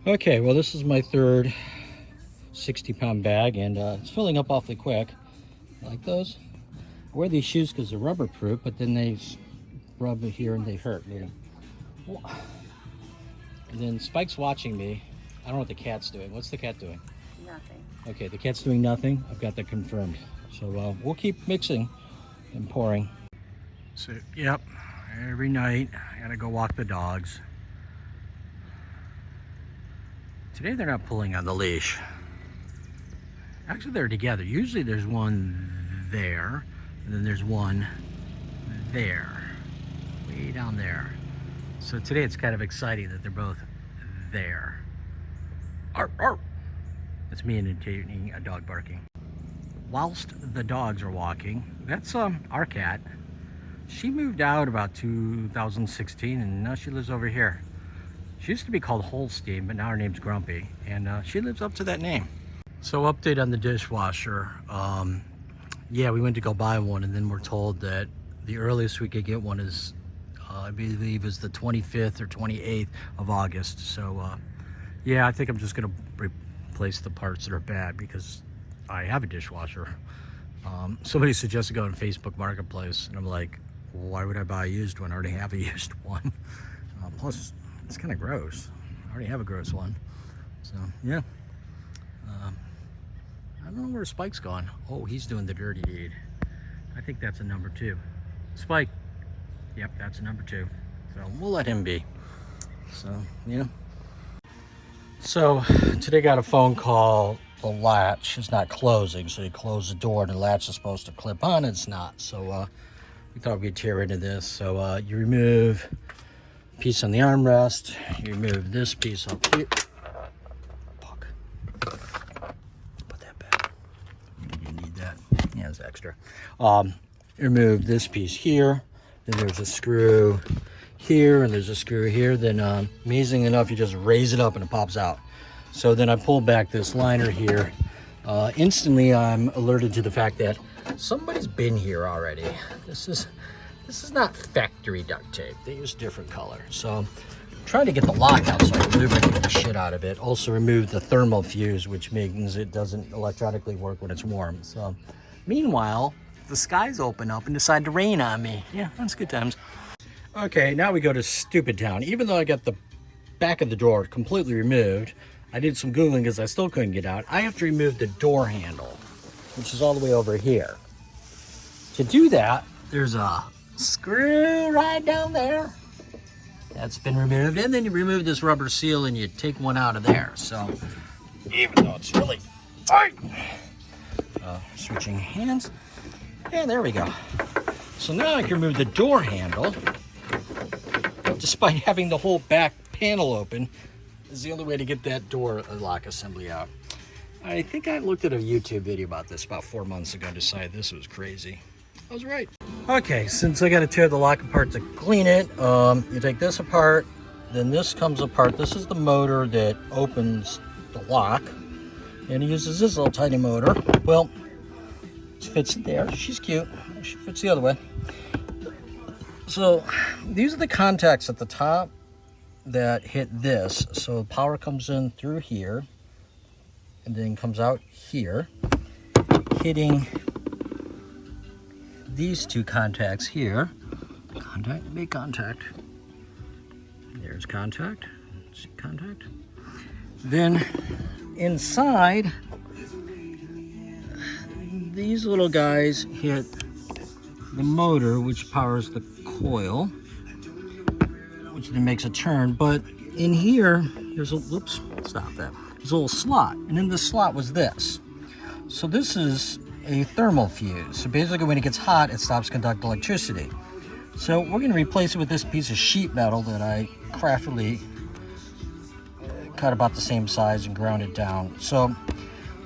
Okay, well this is my third 60-pound bag, and it's filling up awfully quick. Like those. I wear these shoes because they're rubber proof, but then they rub it here and they hurt. And then Spike's watching me. I don't know what the cat's doing. What's the cat doing? Nothing. Okay, the cat's doing nothing. I've got that confirmed. So we'll keep mixing and pouring. So, yep, every night I gotta go walk the dogs. Today they're not pulling on the leash. Actually, they're together. Usually there's one there, and then there's one there, way down there. So today it's kind of exciting that they're both there. Arr, arr. That's me imitating a dog barking. Whilst the dogs are walking, that's our cat. She moved out about 2016, and now she lives over here. She used to be called Holstein, but now her name's Grumpy, and she lives up to that name. So update on the dishwasher. Yeah, we went to go buy one, and then we're told that the earliest we could get one is, I believe, is the 25th or 28th of August. So yeah, I think I'm just gonna replace the parts that are bad because I have a dishwasher. Somebody suggested going to Facebook Marketplace, and I'm like, well, why would I buy a used one? I already have a used one. Plus, it's kind of gross. I already have a gross one. So, yeah. I don't know where Spike's gone. Oh, he's doing the dirty deed. I think that's a number 2. Spike. Yep, that's a number 2. So, we'll let him be. So, yeah. So, today got a phone call. The latch is not closing, so you close the door and the latch is supposed to clip on. It's not. So, we thought we'd tear into this. So, you remove piece on the armrest, you remove this piece up here. Fuck. Put that back. You need that. Yeah, it's extra. Remove this piece here. Then there's a screw here, and there's a screw here. Then, amazing enough, you just raise it up and it pops out. So then I pull back this liner here. Instantly, I'm alerted to the fact that somebody's been here already. This is not factory duct tape. They use different color. So I'm trying to get the lock out so I can lubricate the shit out of it. Also remove the thermal fuse, which means it doesn't electronically work when it's warm. So meanwhile, the skies open up and decide to rain on me. Yeah, that's good times. Okay, now we go to Stupid Town. Even though I got the back of the door completely removed, I did some Googling because I still couldn't get out. I have to remove the door handle, which is all the way over here. To do that, there's a screw right down there that's been removed, and then you remove this rubber seal and you take one out of there. So even though it's really tight, switching hands, and there we go. So now I can remove the door handle, despite having the whole back panel open. Is the only way to get that door lock assembly out. I think I looked at a YouTube video about this about 4 months ago and decided this was crazy. I was right. Okay, since I got to tear the lock apart to clean it, you take this apart, then this comes apart. This is the motor that opens the lock, and it uses this little tiny motor. Well, it fits there. She's cute. She fits the other way. So these are the contacts at the top that hit this. So power comes in through here, and then comes out here, hitting these two contacts here. Contact, make contact. There's contact. See contact. Then inside, these little guys hit the motor, which powers the coil, which then makes a turn. But in here, there's a, whoops, stop that. There's a little slot, and in the slot was this. So this is a thermal fuse. So basically when it gets hot, it stops conducting electricity. So we're gonna replace it with this piece of sheet metal that I craftily cut about the same size and ground it down. So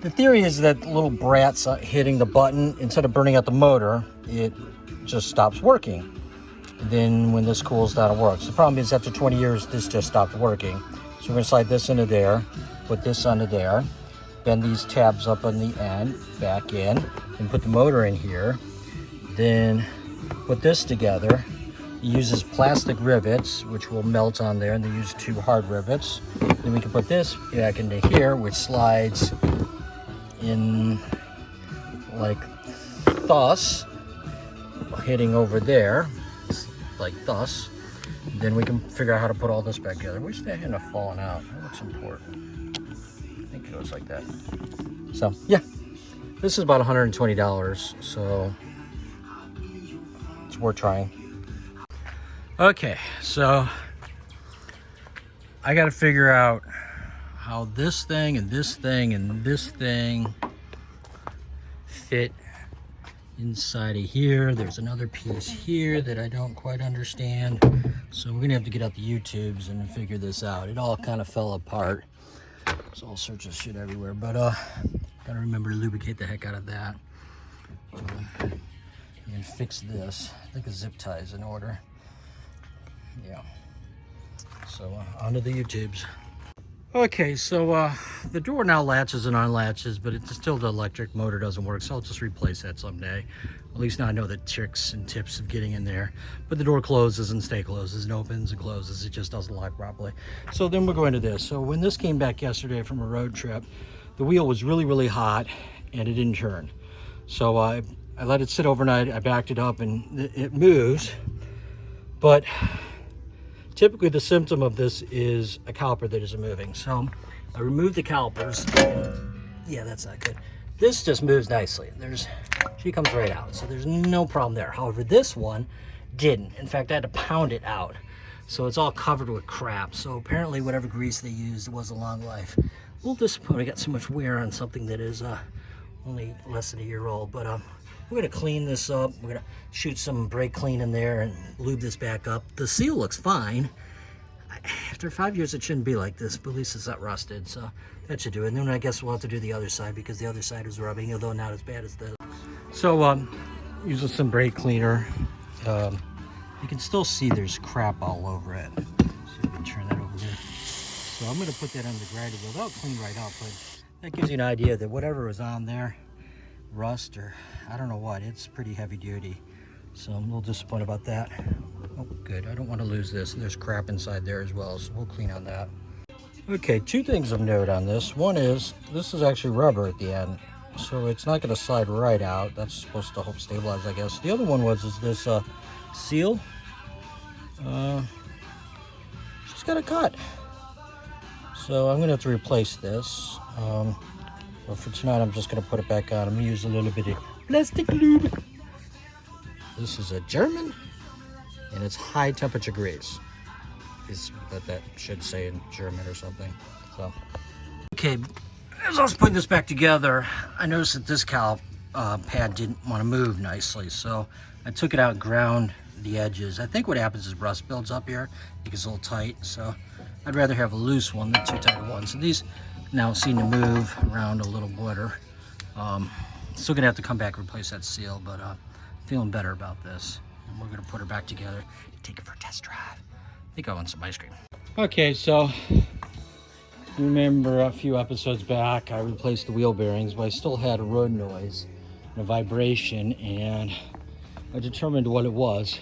the theory is that the little brat's hitting the button, instead of burning out the motor, it just stops working. And then when this cools down, it works. The problem is after 20 years, this just stopped working. So we're gonna slide this into there, put this under there, bend these tabs up on the end, back in, and put the motor in here. Then put this together, uses plastic rivets, which will melt on there, and they use 2 hard rivets. Then we can put this back into here, which slides in like thus, hitting over there, like thus. Then we can figure out how to put all this back together. I wish that hadn't have fallen out. That looks important. I think it goes like that. So, yeah. This is about $120, so it's worth trying. Okay, so I got to figure out how this thing and this thing and this thing fit inside of here. There's another piece here that I don't quite understand. So we're gonna have to get out the YouTubes and figure this out. It all kind of fell apart. There's all sorts of shit everywhere, but gotta remember to lubricate the heck out of that. And fix this. I think a zip tie is in order. Yeah. So onto the YouTubes. Okay, so the door now latches and unlatches, but it's still the electric motor doesn't work, so I'll just replace that someday. At least now I know the tricks and tips of getting in there. But the door closes and stay closes and opens and closes. It just doesn't lock properly. So then we'll go into this. So when this came back yesterday from a road trip, the wheel was really, really hot and it didn't turn. So I let it sit overnight. I backed it up and it moves. But typically the symptom of this is a caliper that isn't moving. So I removed the calipers. Yeah, that's not good. This just moves nicely. She comes right out. So there's no problem there. However, this one didn't. In fact, I had to pound it out. So it's all covered with crap. So apparently whatever grease they used was a long life. A little disappointed I got so much wear on something that is only less than a year old. But we're gonna clean this up. We're gonna shoot some brake clean in there and lube this back up. The seal looks fine. After 5 years, it shouldn't be like this, but at least it's not rusted, so that should do it. And then I guess we'll have to do the other side because the other side is rubbing, although not as bad as this. So using some brake cleaner, you can still see there's crap all over it. So you can turn that over there. So I'm gonna put that on the grinder wheel. That'll clean right up, but that gives you an idea that whatever was on there, rust or I don't know what, it's pretty heavy duty. So I'm a little disappointed about that. Oh, good. I don't want to lose this. There's crap inside there as well, so we'll clean on that. Okay, 2 things of note on this. One is, this is actually rubber at the end, so it's not going to slide right out. That's supposed to help stabilize, I guess. The other one is this seal. She's got a cut. So I'm going to have to replace this. But for tonight, I'm just going to put it back on. I'm going to use a little bit of plastic lube. This is a German, and it's high temperature grease. Is what that should say in German or something. So, okay, as I was putting this back together, I noticed that this pad didn't want to move nicely, so I took it out and ground the edges. I think what happens is rust builds up here. It gets a little tight, so I'd rather have a loose one than too tight a one. So these now seem to move around a little better. Still gonna have to come back and replace that seal, but feeling better about this. And we're gonna put her back together and take it for a test drive. I think I want some ice cream. Okay, so remember a few episodes back, I replaced the wheel bearings, but I still had a road noise and a vibration, and I determined what it was.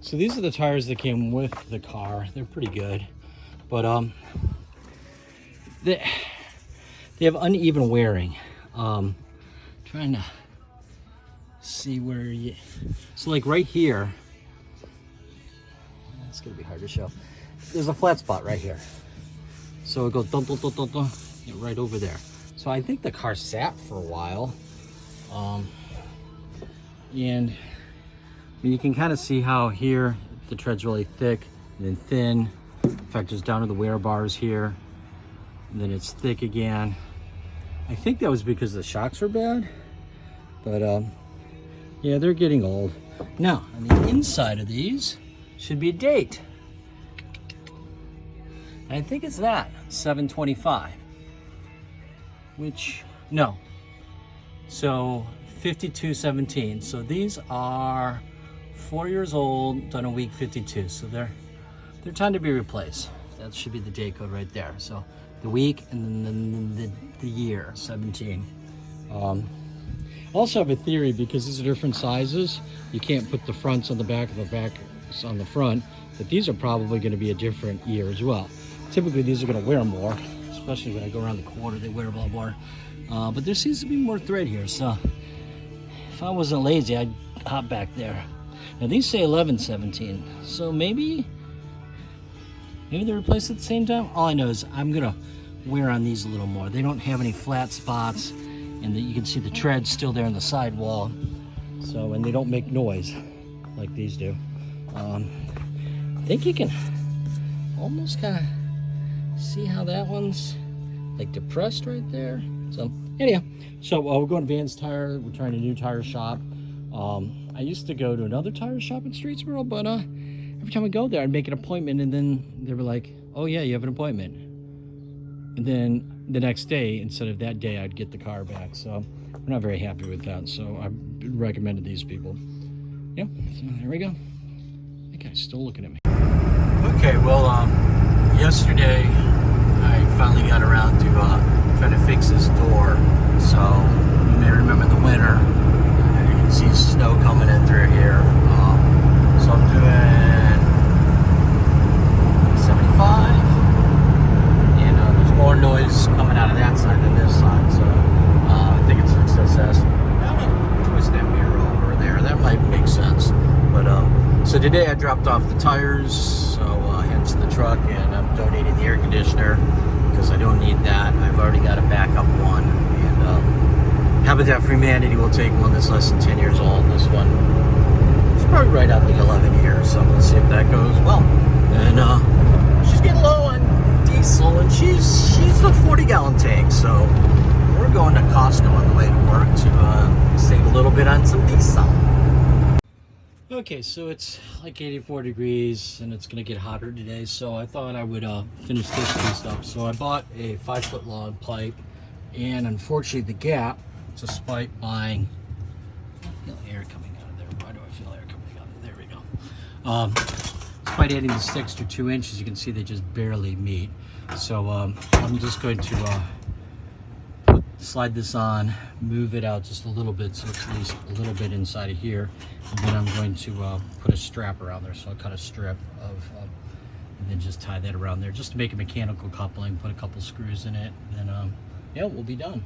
So these are the tires that came with the car. They're pretty good, but they have uneven wearing. Trying to see where you, so like right here, it's gonna be hard to show. There's a flat spot right here. So it goes dun, dun, dun, dun, dun, right over there. So I think the car sat for a while. And you can kind of see how here the tread's really thick and then thin. In fact, it's down to the wear bars here. And then it's thick again. I think that was because the shocks are bad. But yeah, they're getting old. Now, on the inside of these should be a date. And I think it's that, 7/25. Which, no. So 52/17. So these are 4 years old, done a week 52. So they're time to be replaced. That should be the date code right there. So the week and then the year, 17. Also have a theory, because these are different sizes, you can't put the fronts on the back of the back on the front that these are probably going to be a different year as well. Typically these are going to wear more, especially when I go around the quarter, they wear a lot more. But there seems to be more thread here, so if I wasn't lazy, I'd hop back there. Now these say 11/17, so maybe they replaced at the same time. All I know is I'm gonna wear on these a little more. They don't have any flat spots, and you can see the tread still there in the sidewall. So, and they don't make noise like these do. I think you can almost kind of see how that one's like depressed right there. So anyhow, so we're going to Vans Tire. We're trying a new tire shop. I used to go to another tire shop in Streetsboro, but every time I go there, I'd make an appointment, and then they were like, "Oh yeah, you have an appointment." And then the next day, instead of that day, I'd get the car back. So we're not very happy with that. So I recommended these people. Yep. So there we go. That guy's still looking at me. Okay. Well, yesterday I finally got around to trying to fix this door. So you may remember the winter. You can see snow coming in through here. So I'm doing 75, and there's more noise coming out of that side than this side. So I think it's an success. Twist that mirror over there. That might make sense. But so today I dropped off the tires, so hence the truck, and I'm donating the air conditioner because I don't need that. I've already got a backup one, and Habitat for Humanity will take one that's less than 10 years old. This one is probably right at like 11 years, so we'll see if that goes well. And she's getting low on diesel, and she's a 40-gallon tank, so we're going to Costco on the way to work to save a little bit on some diesel. Okay, so it's like 84 degrees, and it's gonna get hotter today, so I thought I would finish this piece up. So I bought a 5-foot long pipe, and unfortunately the gap, despite buying, I feel air coming out of there. Why do I feel air coming out of there? There we go. Despite adding the sticks to 2 inches, you can see they just barely meet. So I'm just going to slide this on, move it out just a little bit, so it's at least a little bit inside of here, and then I'm going to put a strap around there. So I'll cut a strip of and then just tie that around there just to make a mechanical coupling, put a couple screws in it, and then yeah, we'll be done.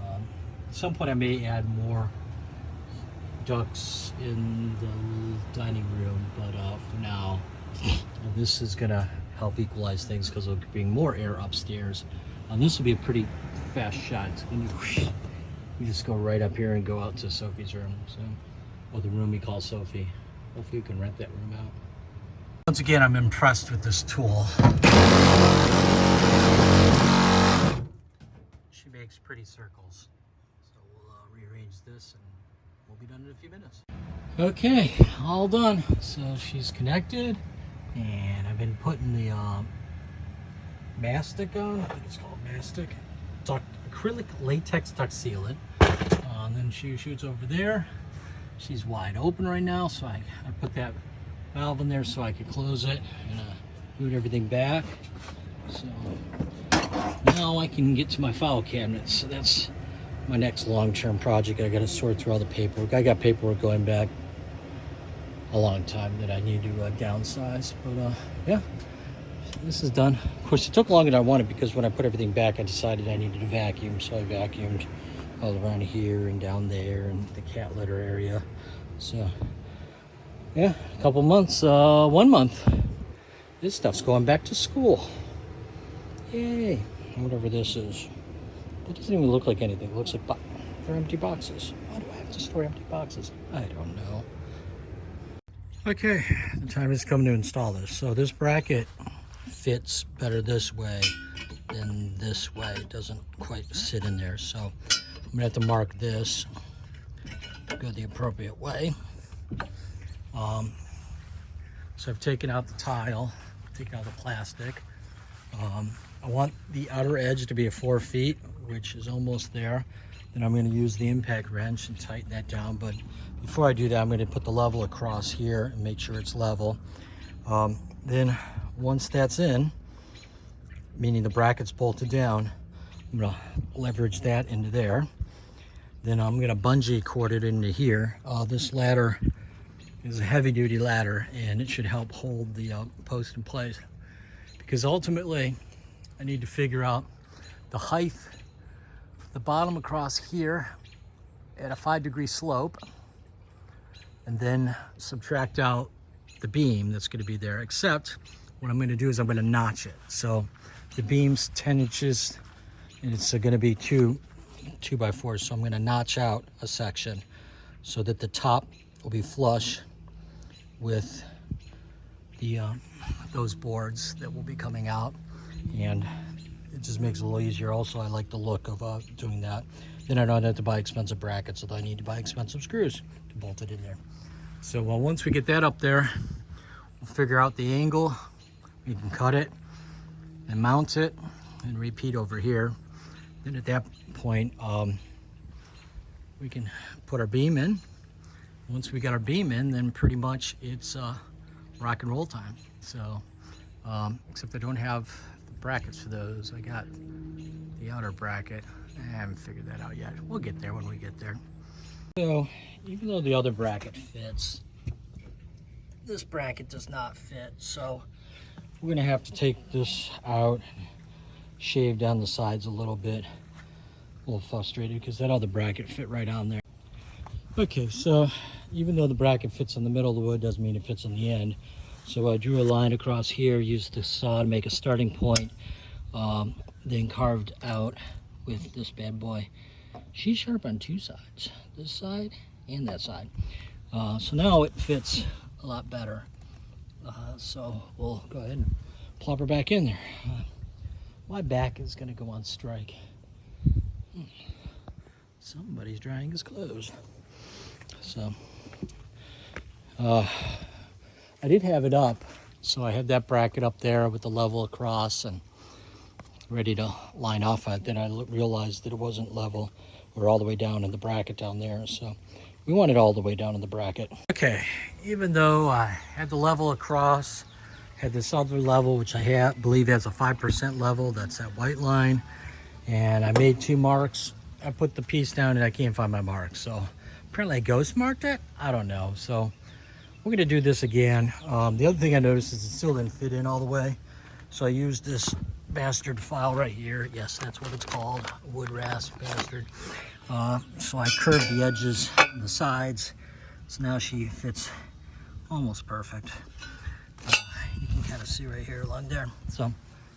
At some point I may add more ducts in the dining room, but for now this is gonna help equalize things because there'll be being more air upstairs. This will be a pretty fast shot. You just go right up here and go out to Sophie's room, so, or the room we call Sophie. Hopefully you can rent that room out. Once again, I'm impressed with this tool. She makes pretty circles. So we'll rearrange this and we'll be done in a few minutes. Okay, all done. So she's connected, and I've been putting the mastic on. I think it's called mastic. Acrylic latex duct sealant. And then she shoots over there. She's wide open right now, so I put that valve in there so I could close it and move everything back. So now I can get to my file cabinet. So that's my next long-term project. I got to sort through all the paperwork. I got paperwork going back a long time that I need to downsize. But yeah, this is done. Of course, it took longer than I wanted because when I put everything back, I decided I needed to vacuum. So I vacuumed all around here and down there and the cat litter area. So yeah, a couple months, 1 month. This stuff's going back to school. Yay. Whatever this is. It doesn't even look like anything. It looks like they're empty boxes. Why do I have to store empty boxes? I don't know. Okay, the time has come to install this. So this bracket fits better this way than this way. It doesn't quite sit in there. So I'm gonna have to mark this, go the appropriate way. So I've taken out the tile, taken out the plastic. I want the outer edge to be at 4 feet, which is almost there. Then I'm going to use the impact wrench and tighten that down. But before I do that, I'm going to put the level across here and make sure it's level. Then once that's in, meaning the bracket's bolted down, I'm going to leverage that into there. Then I'm going to bungee cord it into here. This ladder is a heavy duty ladder, and it should help hold the post in place. Because ultimately, I need to figure out the height, the bottom across here at a 5-degree slope, and then subtract out the beam that's going to be there. Except what I'm going to do is I'm going to notch it. So the beam's 10 inches and it's going to be 2 by 4. So I'm going to notch out a section so that the top will be flush with the those boards that will be coming out, and it just makes it a little easier. Also, I like the look of doing that. Then I don't have to buy expensive brackets, although I need to buy expensive screws to bolt it in there. So once we get that up there, we'll figure out the angle. We can cut it and mount it and repeat over here. Then at that point, we can put our beam in. Once we got our beam in, then pretty much it's rock and roll time. So, except I don't have the brackets for those. I got the outer bracket. I haven't figured that out yet. We'll get there when we get there. So, even though the other bracket fits, this bracket does not fit. So, we're gonna have to take this out, shave down the sides a little bit. A little frustrated because that other bracket fit right on there. Okay, so even though the bracket fits in the middle of the wood, doesn't mean it fits on the end. So I drew a line across here, used the saw to make a starting point, then carved out with this bad boy. She's sharp on two sides, this side and that side. So now it fits a lot better. So we'll go ahead and plop her back in there. My back is gonna go on strike. Somebody's drying his clothes. So I did have it up, so I had that bracket up there with the level across and ready to line off at. Then I realized that it wasn't level or all the way down in the bracket down there, so we want it all the way down in the bracket. Okay, even though I had the level across, had this other level which I believe has a 5% level, that's that white line, and I made 2 marks. I put the piece down and I can't find my mark, so apparently I ghost marked it. I don't know. So we're gonna do this again. The other thing I noticed is it still didn't fit in all the way, so I used this bastard file right here. Yes, that's what it's called, wood rasp bastard. So I curved the edges and the sides, so now she fits almost perfect. You can kind of see right here along there. So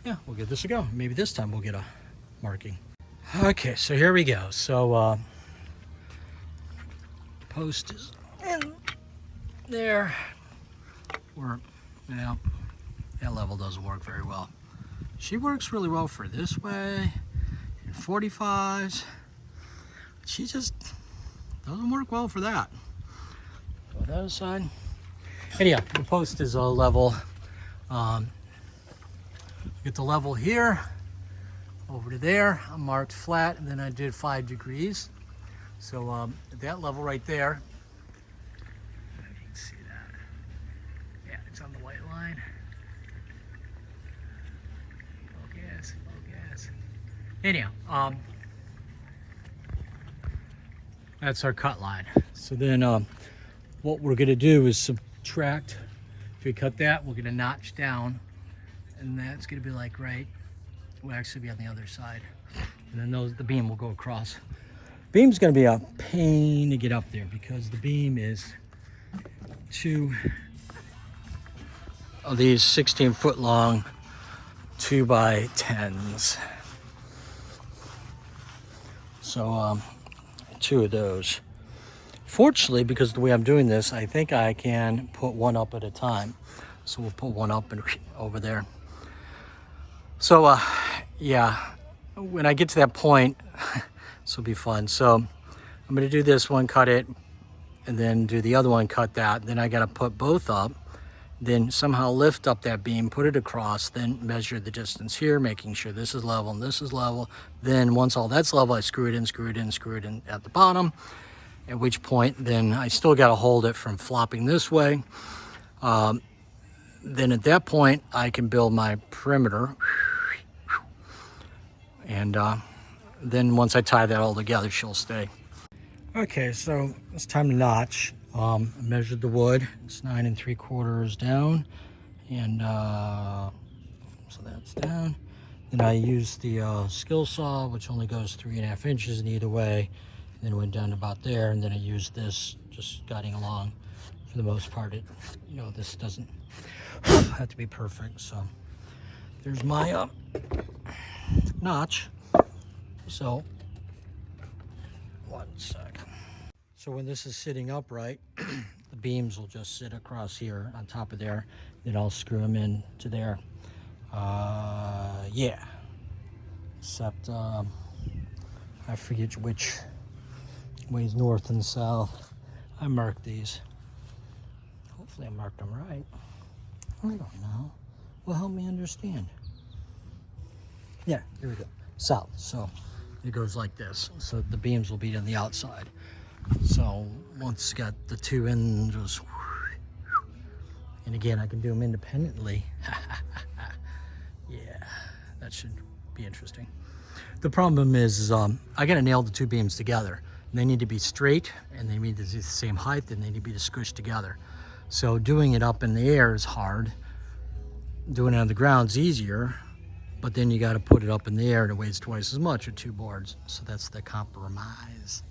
yeah, we'll give this a go. Maybe this time we'll get a marking. Okay, so here we go. So post is in there. Yeah, that level doesn't work very well. She works really well for this way and 45s. She just doesn't work well for that. Put that aside. Anyhow, the post is a level. Get the level here over to there. I marked flat, and then I did 5 degrees. So at that level right there, you can see that. Yeah, it's on the white line. Low gas, low gas. Anyhow, that's our cut line. So then what we're gonna do is subtract. If we cut that, we're gonna notch down, and that's gonna be like right, will actually be on the other side. And then the beam will go across. Beam's gonna be a pain to get up there because the beam is 2 of these 16-foot long 2x10s. So 2 of those. Fortunately, because of the way I'm doing this, I think I can put one up at a time. So we'll put one up and over there. So yeah, when I get to that point, this will be fun. So I'm gonna do this one, cut it, and then do the other one, cut that. Then I gotta put both up, then somehow lift up that beam, put it across, then measure the distance here, making sure this is level and this is level. Then once all that's level, I screw it in, screw it in, screw it in at the bottom, at which point then I still gotta hold it from flopping this way. Then at that point, I can build my perimeter. And then once I tie that all together, she'll stay. Okay, so it's time to notch. I measured the wood. It's 9 3/4 down, and so that's down. Then I used the skill saw, which only goes 3.5 inches in either way. And then it went down to about there, and then I used this, just guiding along. For the most part, it, you know, this doesn't have to be perfect. So there's my notch. So 1 sec. So when this is sitting upright, the beams will just sit across here on top of there. Then I'll screw them in to there. Yeah. Except I forget which ways north and south. I marked these. Hopefully I marked them right. I don't know. Well, help me understand. Yeah, here we go. South. So it goes like this. So the beams will be on the outside. So once it's got the two in, just, and again, I can do them independently. Yeah, that should be interesting. The problem is I got to nail the two beams together. They need to be straight, and they need to be the same height, and they need to be squished together. So doing it up in the air is hard. Doing it on the ground's easier, but then you got to put it up in the air, and it weighs twice as much with two boards. So that's the compromise.